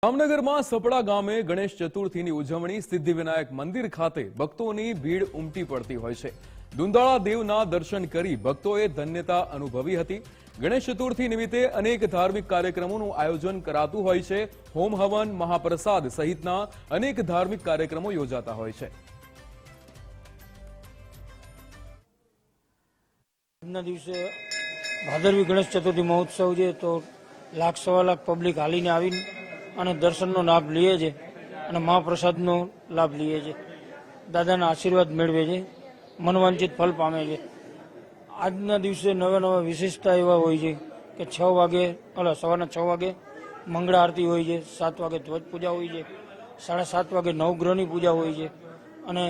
જામનગરમાં સપડા ગામે ગણેશ ચતુર્થીની ઉજવણી સિદ્ધિવિનાયક મંદિર ખાતે ભક્તોની ભીડ ઉમટી પડતી હોય છે। દુંદાળા દેવના દર્શન કરી ભક્તોએ ધન્યતા અનુભવી હતી। ગણેશ ચતુર્થી નિમિત્તે અનેક ધાર્મિક કાર્યક્રમોનું આયોજન કરાતું હોય છે। હોમ હવન, મહાપ્રસાદ સહિતના અનેક ધાર્મિક કાર્યક્રમો યોજાતા હોય છે। આજના દિવસે ભાદરવી ગણેશ ચતુર્થી મહોત્સવ છે તો લાખ સવા લાખ પબ્લિક હાલીને આવીને અને દર્શનનો લાભ લે છે અને મહાપ્રસાદનો લાભ લે છે, દાદાના આશીર્વાદ મેળવે છે, મનવાંચિત ફળ પામે છે। આજના દિવસે નવા નવા વિશેષતા એવા હોય છે કે 6 વાગે સવારના 6 વાગે મંગળા આરતી હોય છે, 7 વાગે ધ્વજ પૂજા હોય છે, 7:30 વાગે નવગ્રહની પૂજા હોય છે અને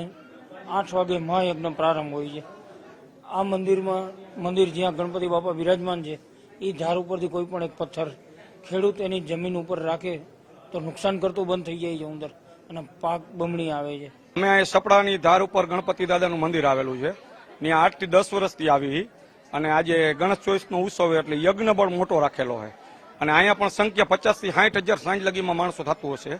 8 વાગે મહાયજ્ઞ પ્રારંભ હોય છે। આ મંદિર જ્યાં ગણપતિ બાપા બિરાજમાન છે એ ધાર ઉપરથી કોઈ પણ એક પથ્થર ખેડૂત એની જમીન ઉપર રાખે તો નુકસાન કરતું બંધ થઈ જાય છે ઉંદર અને પાક બમણી આવે છે। અમે અહીં સપડાની ધાર ઉપર ગણપતિ દાદાનું મંદિર આવેલું છે, ત્યાં 8 થી 10 વર્ષથી આવી અને આજે ગણેશ ચોવીસનો ઉત્સવ એટલે યજ્ઞ બળ મોટો રાખેલો હોય અને અહીંયા પણ સંખ્યા 50 થી 60 હજાર સાંજ લગીમાં માણસો થતું હશે।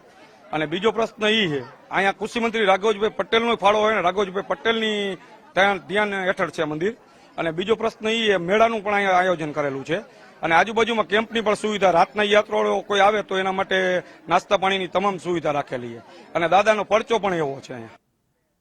અને બીજો પ્રશ્ન એ છે, અહીંયા કૃષિ મંત્રી રાઘવભાઈ પટેલનો ફાળો હોય ને રાઘવભાઈ પટેલની ધ્યાન હેઠળ છે મંદિર। અને બીજો પ્રશ્ન એ મેળાનું પણ અહીંયા આયોજન કરેલું છે અને આજુબાજુમાં કેમ્પની પણ સુવિધા, રાતના યાત્રાળુઓ કોઈ આવે તો એના માટે નાસ્તા પાણીની તમામ સુવિધા રાખેલી છે અને દાદાનો પરચો પણ એવો છે અહીંયા।